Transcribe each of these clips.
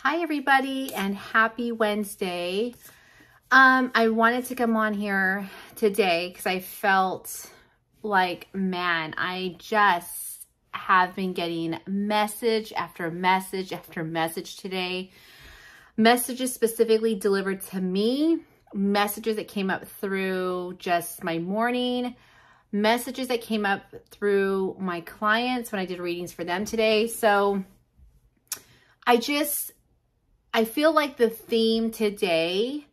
Hi everybody and happy Wednesday. I wanted to come on here today because I felt like, man, I just have been getting message after message after message today. Messages specifically delivered to me, messages that came up through just my morning, messages that came up through my clients when I did readings for them today. So I feel like the theme today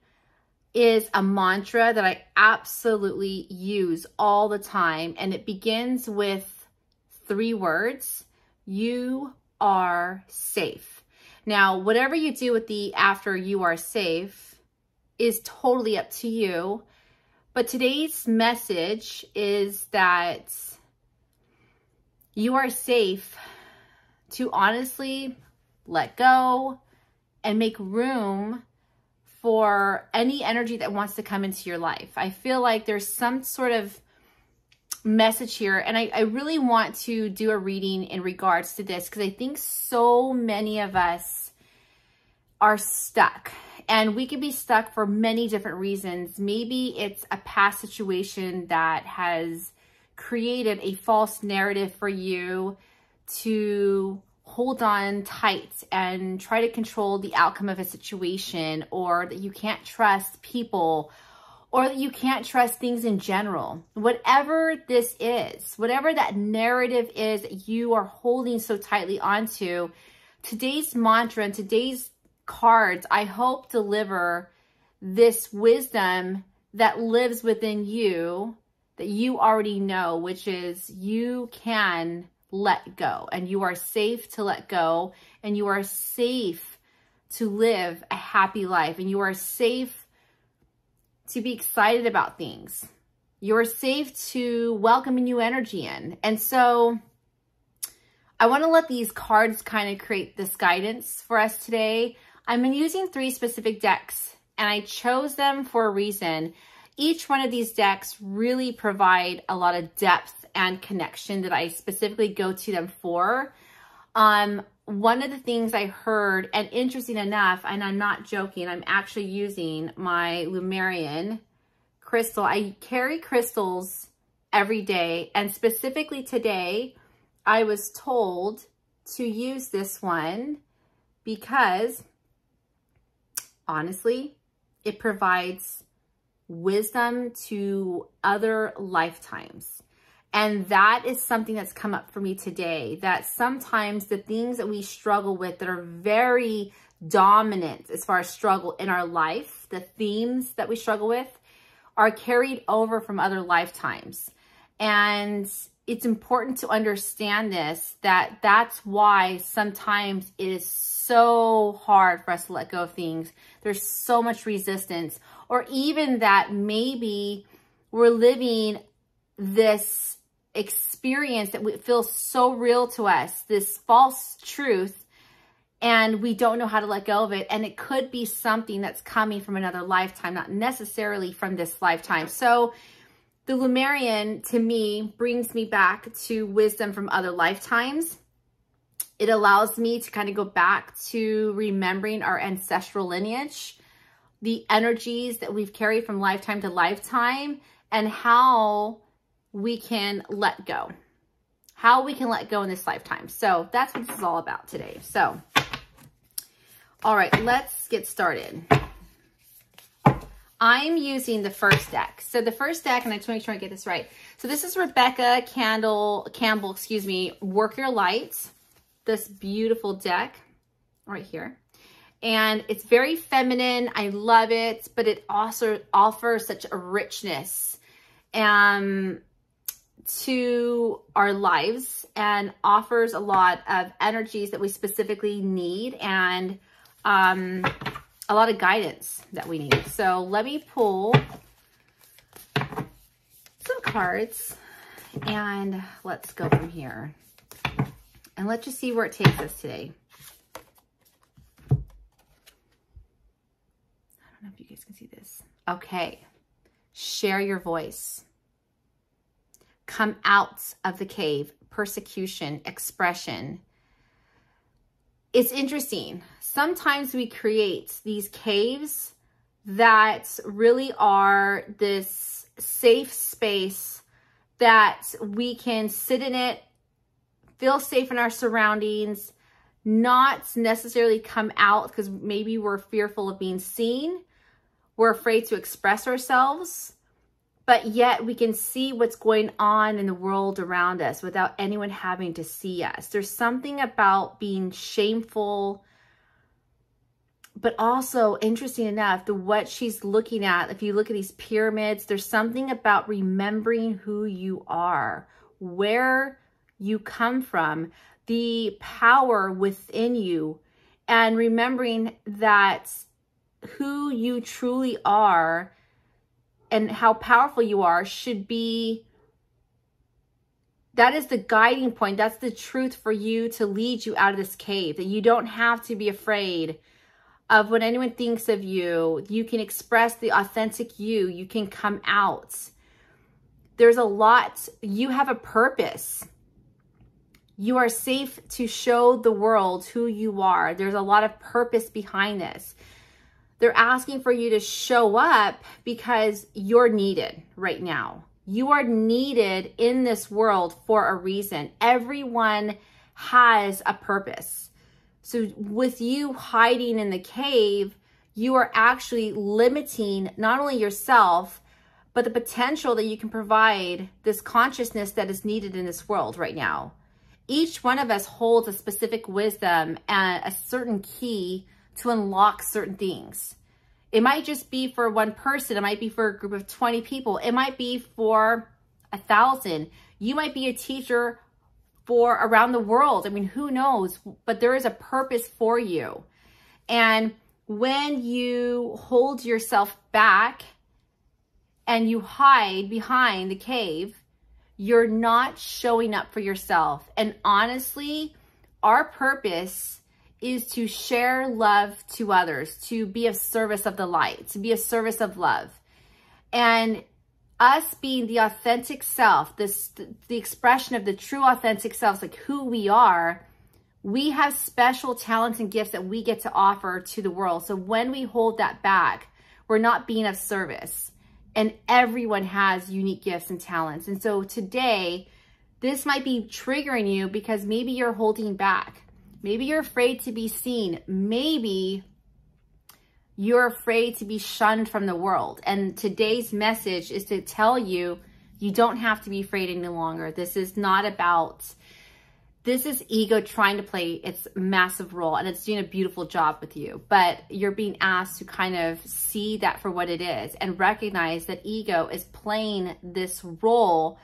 is a mantra that I absolutely use all the time. And it begins with 3 words. You are safe. Now, whatever you do with the after you are safe is totally up to you. But today's message is that you are safe to honestly let go and make room for any energy that wants to come into your life. I feel like there's some sort of message here, and I really want to do a reading in regards to this because I think so many of us are stuck, and we could be stuck for many different reasons. Maybe it's a past situation that has created a false narrative for you to hold on tight and try to control the outcome of a situation, or that you can't trust people, or that you can't trust things in general. Whatever this is, whatever that narrative is that you are holding so tightly onto, today's mantra and today's cards, I hope deliver this wisdom that lives within you that you already know, which is you can let go, and you are safe to let go, and you are safe to live a happy life, and you are safe to be excited about things. You're safe to welcome a new energy in. And so I want to let these cards kind of create this guidance for us today. I've been using 3 specific decks, and I chose them for a reason. Each one of these decks really provide a lot of depth and connection that I specifically go to them for. One of the things I heard, and interesting enough, and I'm not joking, I'm actually using my Lemurian crystal. I carry crystals every day, and specifically today, I was told to use this one because, honestly, it provides wisdom to other lifetimes. And that is something that's come up for me today, that sometimes the things that we struggle with that are very dominant as far as struggle in our life, the themes that we struggle with are carried over from other lifetimes. And it's important to understand this, that that's why sometimes it is so hard for us to let go of things. There's so much resistance, or even that maybe we're living this experience that feels so real to us, this false truth, and we don't know how to let go of it. And it could be something that's coming from another lifetime, not necessarily from this lifetime. So the Lemurian, to me, brings me back to wisdom from other lifetimes. It allows me to kind of go back to remembering our ancestral lineage, the energies that we've carried from lifetime to lifetime, and how we can let go. How we can let go in this lifetime. So that's what this is all about today. So, all right, let's get started. I'm using the first deck. So the first deck, and I just want to make sure I get this right. So this is Rebecca Campbell, Work Your Light. This beautiful deck right here. And it's very feminine. I love it, but it also offers such a richness to our lives, and offers a lot of energies that we specifically need, and a lot of guidance that we need. So let me pull some cards and let's go from here. And let's just see where it takes us today. I don't know if you guys can see this. Okay. Share your voice. Come out of the cave. Persecution, expression. it's interesting. Sometimes we create these caves that really are this safe space that we can sit in it, feel safe in our surroundings, not necessarily come out because maybe we're fearful of being seen. We're afraid to express ourselves, but yet we can see what's going on in the world around us without anyone having to see us. There's something about being shameful, but also, interesting enough, what she's looking at, if you look at these pyramids, there's something about remembering who you are, where you come from, the power within you, and remembering that who you truly are and how powerful you are should be, that is the guiding point. That's the truth for you to lead you out of this cave, that you don't have to be afraid of what anyone thinks of you. You can express the authentic you. You can come out. There's a lot. You have a purpose. You are safe to show the world who you are. There's a lot of purpose behind this. They're asking for you to show up because you're needed right now. You are needed in this world for a reason. Everyone has a purpose. So with you hiding in the cave, you are actually limiting not only yourself, but the potential that you can provide this consciousness that is needed in this world right now. Each one of us holds a specific wisdom and a certain key to unlock certain things. It might just be for one person. It might be for a group of 20 people. It might be for 1,000. You might be a teacher for around the world. I mean, who knows? But there is a purpose for you. And when you hold yourself back and you hide behind the cave, you're not showing up for yourself. And honestly, our purpose is to share love to others, to be of service of the light, to be a service of love. And us being the authentic self, the expression of the true authentic selves, like who we are, we have special talents and gifts that we get to offer to the world. So when we hold that back, we're not being of service. And everyone has unique gifts and talents. And so today, this might be triggering you because maybe you're holding back. Maybe you're afraid to be seen. Maybe you're afraid to be shunned from the world. And today's message is to tell you, you don't have to be afraid any longer. This is not about, this is ego trying to play its massive role, and it's doing a beautiful job with you. But you're being asked to kind of see that for what it is and recognize that ego is playing this role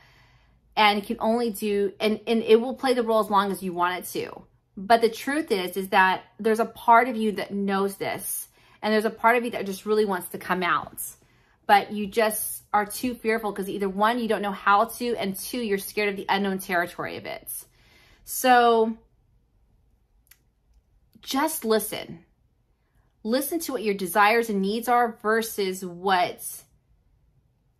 and can only do, and it will play the role as long as you want it to. But the truth is that there's a part of you that knows this. And there's a part of you that just really wants to come out. But you just are too fearful because either one, you don't know how to, and two, you're scared of the unknown territory of it. So just listen. Listen to what your desires and needs are versus what,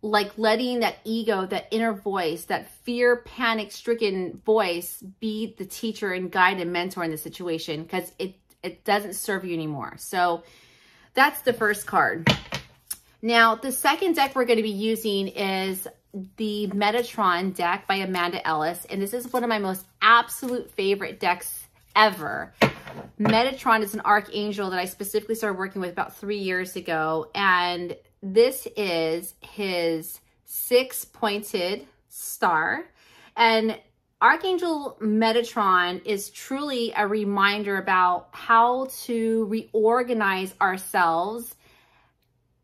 like letting that ego, that inner voice, that fear, panic-stricken voice be the teacher and guide and mentor in the situation, because it doesn't serve you anymore. So that's the first card. Now, the second deck we're going to be using is the Metatron deck by Amanda Ellis. And this is one of my most absolute favorite decks ever. Metatron is an Archangel that I specifically started working with about 3 years ago. And this is his 6-pointed star. And Archangel Metatron is truly a reminder about how to reorganize ourselves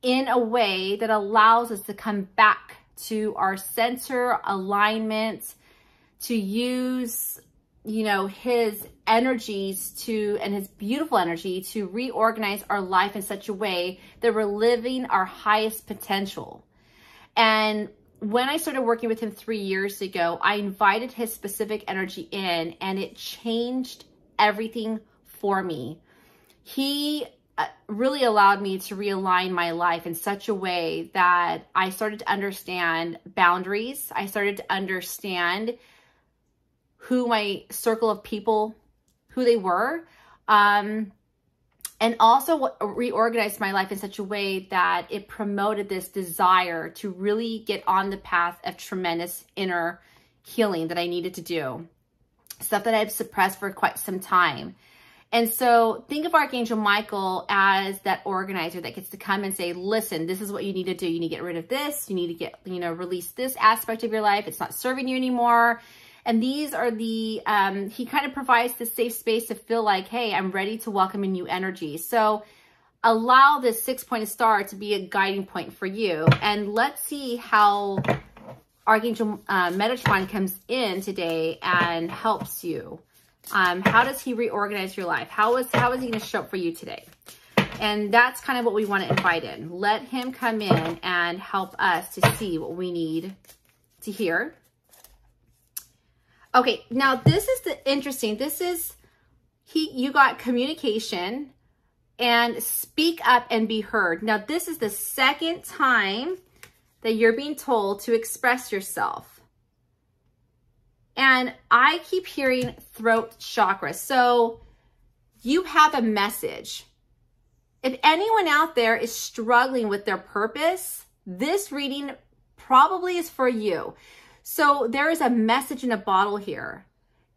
in a way that allows us to come back to our center alignment, to use, you know, his energies to, and his beautiful energy to reorganize our life in such a way that we're living our highest potential. And when I started working with him 3 years ago, I invited his specific energy in, and it changed everything for me. He really allowed me to realign my life in such a way that I started to understand boundaries. I started to understand who my circle of people, who they were. And also reorganized my life in such a way that it promoted this desire to really get on the path of tremendous inner healing that I needed to do. Stuff that I've suppressed for quite some time. And so think of Archangel Michael as that organizer that gets to come and say, listen, this is what you need to do. You need to get rid of this. You need to get, release this aspect of your life. It's not serving you anymore. And these are the, he kind of provides the safe space to feel like, hey, I'm ready to welcome a new energy. So allow this 6-pointed star to be a guiding point for you. And let's see how Archangel Metatron comes in today and helps you. How does he reorganize your life? How is he going to show up for you today? And that's kind of what we want to invite in. Let him come in and help us to see what we need to hear. Okay, now this is the interesting. This is, you got communication and speak up and be heard. Now this is the second time that you're being told to express yourself. And I keep hearing throat chakra. So you have a message. If anyone out there is struggling with their purpose, this reading probably is for you. So there is a message in a bottle here,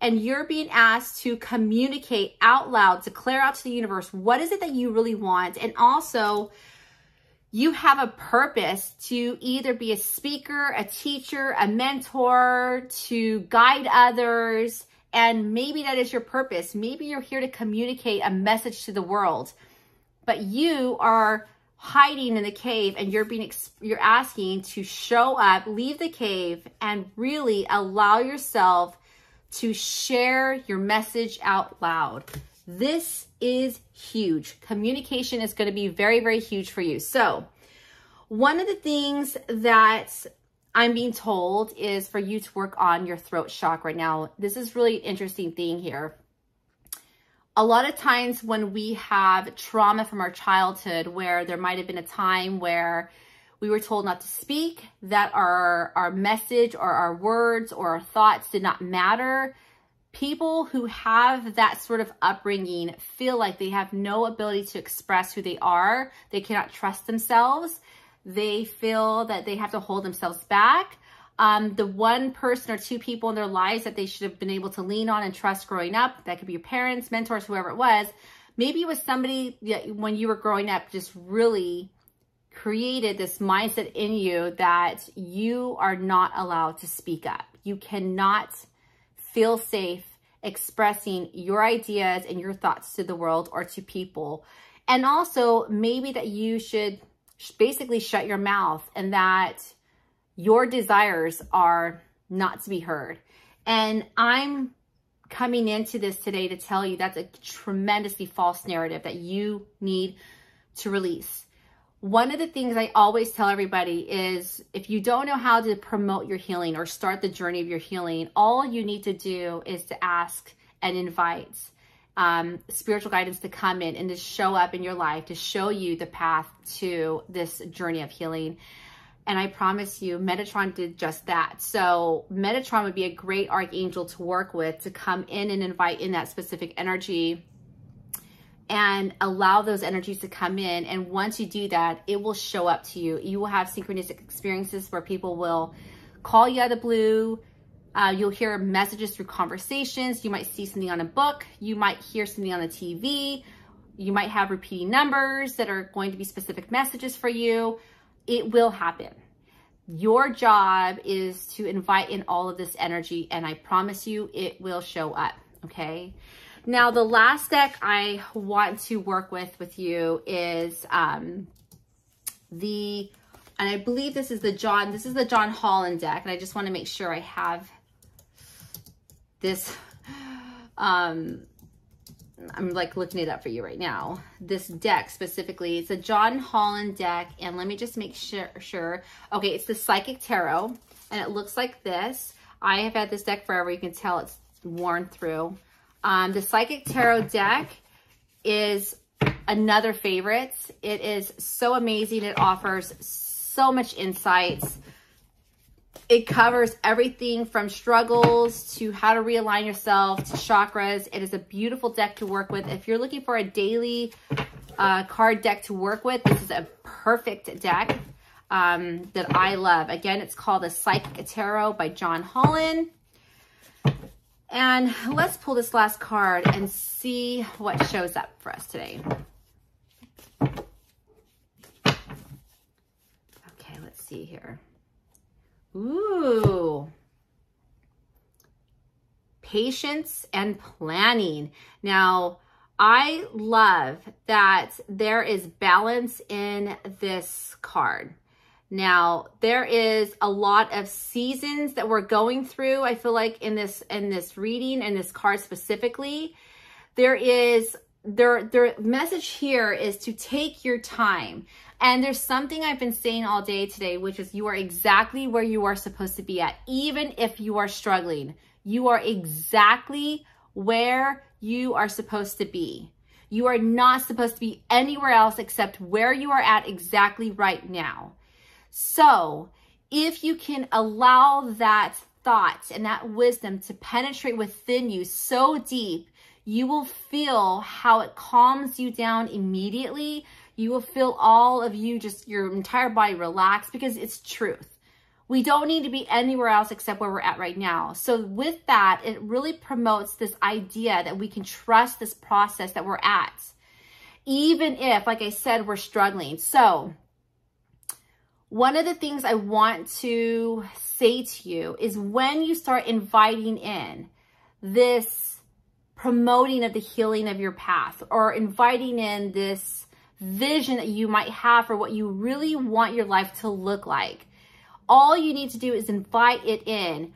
and you're being asked to communicate out loud, declare out to the universe, what is it that you really want? And also, you have a purpose to either be a speaker, a teacher, a mentor, to guide others. And maybe that is your purpose. Maybe you're here to communicate a message to the world, but you are hiding in the cave and you're asking to show up, leave the cave, and really allow yourself to share your message out loud. This is huge. Communication is going to be very, very huge for you. So one of the things that I'm being told is for you to work on your throat chakra. Now, this is really an interesting thing here. A lot of times when we have trauma from our childhood, where there might have been a time where we were told not to speak, that our message or our words or our thoughts did not matter, people who have that sort of upbringing feel like they have no ability to express who they are. They cannot trust themselves. They feel that they have to hold themselves back. The one person or two people in their lives that they should have been able to lean on and trust growing up, that could be your parents, mentors, whoever it was. Maybe it was somebody that when you were growing up just really created this mindset in you that you are not allowed to speak up. You cannot feel safe expressing your ideas and your thoughts to the world or to people. And also maybe that you should basically shut your mouth and that your desires are not to be heard. And I'm coming into this today to tell you that's a tremendously false narrative that you need to release. One of the things I always tell everybody is if you don't know how to promote your healing or start the journey of your healing, all you need to do is to ask and invite spiritual guidance to come in and to show up in your life, to show you the path to this journey of healing. And I promise you, Metatron did just that. So Metatron would be a great archangel to work with, to come in and invite in that specific energy and allow those energies to come in. And once you do that, it will show up to you. You will have synchronistic experiences where people will call you out of the blue. You'll hear messages through conversations. You might see something on a book. You might hear something on the TV. You might have repeating numbers that are going to be specific messages for you. It will happen. Your job is to invite in all of this energy, and I promise you it will show up, okay? Now, the last deck I want to work with you is and I believe this is the John Holland deck, and I just want to make sure I have this, I'm like looking it up for you right now. This deck specifically, it's a John Holland deck, and let me just make sure. Okay, it's the Psychic Tarot, and it looks like this. I have had this deck forever. You can tell it's worn through. The Psychic Tarot deck is another favorite. It is so amazing. It offers so much insights. It covers everything from struggles to how to realign yourself to chakras. It is a beautiful deck to work with. If you're looking for a daily card deck to work with, this is a perfect deck that I love. Again, it's called the Psychic Tarot by Holland. And let's pull this last card and see what shows up for us today. Okay, let's see here. Ooh. Patience and planning. Now, I love that there is balance in this card. Now, there is a lot of seasons that we're going through. I feel like in this reading and this card specifically, the message here is to take your time. And there's something I've been saying all day today, which is you are exactly where you are supposed to be at. Even if you are struggling, you are exactly where you are supposed to be. You are not supposed to be anywhere else except where you are at exactly right now. So if you can allow that thought and that wisdom to penetrate within you so deep, you will feel how it calms you down immediately. You will feel all of you, just your entire body relax, because it's truth. We don't need to be anywhere else except where we're at right now. So with that, it really promotes this idea that we can trust this process that we're at, even if, like I said, we're struggling. So one of the things I want to say to you is when you start inviting in this promoting of the healing of your path, or inviting in this vision that you might have for what you really want your life to look like, all you need to do is invite it in.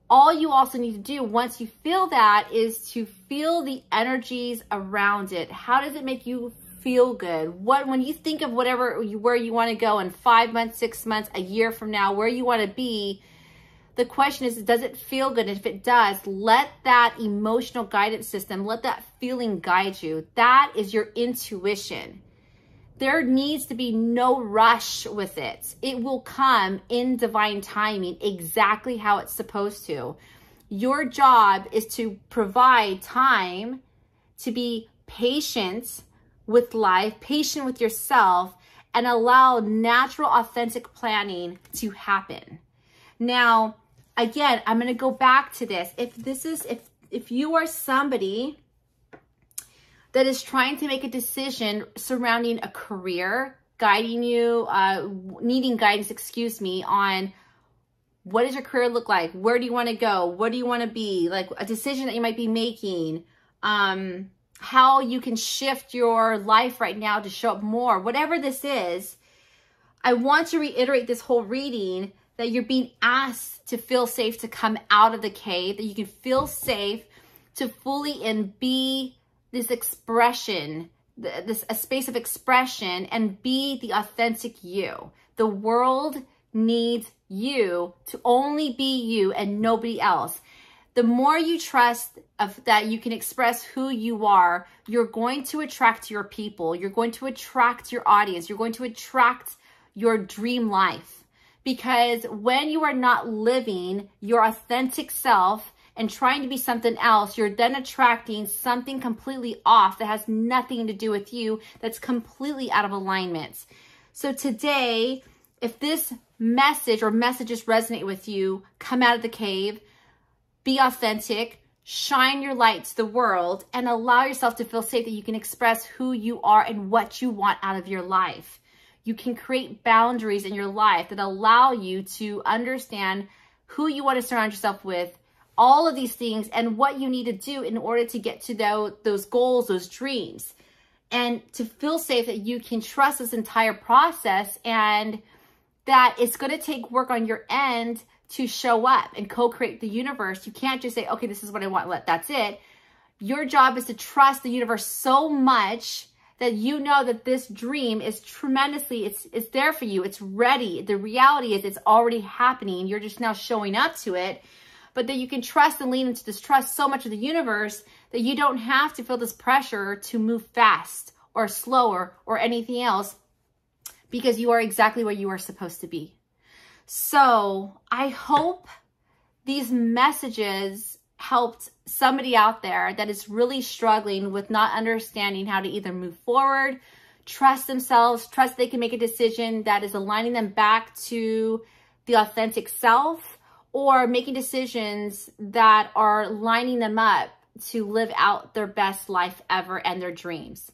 All you also need to do once you feel that is to feel the energies around it. How does it make you feel good? When you think of where you want to go in 5 months, 6 months, a year from now, where you want to be, the question is, does it feel good? And if it does, let that emotional guidance system, let that feeling guide you. That is your intuition. There needs to be no rush with it. It will come in divine timing, exactly how it's supposed to. Your job is to provide time to be patient with life, patient with yourself, and allow natural, authentic planning to happen. Now, again, I'm going to go back to this. If you are somebody that is trying to make a decision surrounding a career, guiding you, needing guidance, on what does your career look like? Where do you want to go? What do you want to be? Like a decision that you might be making, how you can shift your life right now to show up more, whatever this is, I want to reiterate this whole reading that you're being asked to feel safe to come out of the cave, that you can feel safe to fully and be this expression, a space of expression, and be the authentic you. The world needs you to only be you and nobody else. The more you trust that you can express who you are, you're going to attract your people. You're going to attract your audience. You're going to attract your dream life. Because when you are not living your authentic self and trying to be something else, you're then attracting something completely off that has nothing to do with you, that's completely out of alignment. So today, if this message or messages resonate with you, come out of the cave, be authentic, shine your light to the world, and allow yourself to feel safe that you can express who you are and what you want out of your life. You can create boundaries in your life that allow you to understand who you want to surround yourself with, all of these things, and what you need to do in order to get to those goals, those dreams, and to feel safe that you can trust this entire process and that it's going to take work on your end to show up and co-create the universe. You can't just say, okay, this is what I want, that's it. Your job is to trust the universe so much that you know that this dream is tremendously, it's there for you. It's ready. The reality is it's already happening. You're just now showing up to it. But that you can trust and lean into this trust so much of the universe that you don't have to feel this pressure to move fast or slower or anything else, because you are exactly where you are supposed to be. So I hope these messages helped somebody out there that is really struggling with not understanding how to either move forward, trust themselves, trust they can make a decision that is aligning them back to the authentic self, or making decisions that are lining them up to live out their best life ever and their dreams.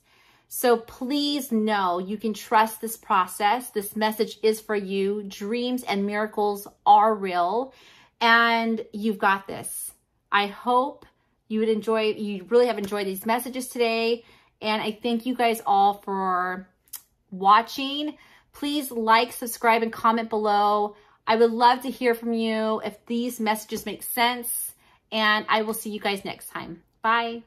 So please know you can trust this process. This message is for you. Dreams and miracles are real, and you've got this. I hope you really have enjoyed these messages today. And I thank you guys all for watching. Please like, subscribe, and comment below. I would love to hear from you if these messages make sense. And I will see you guys next time. Bye.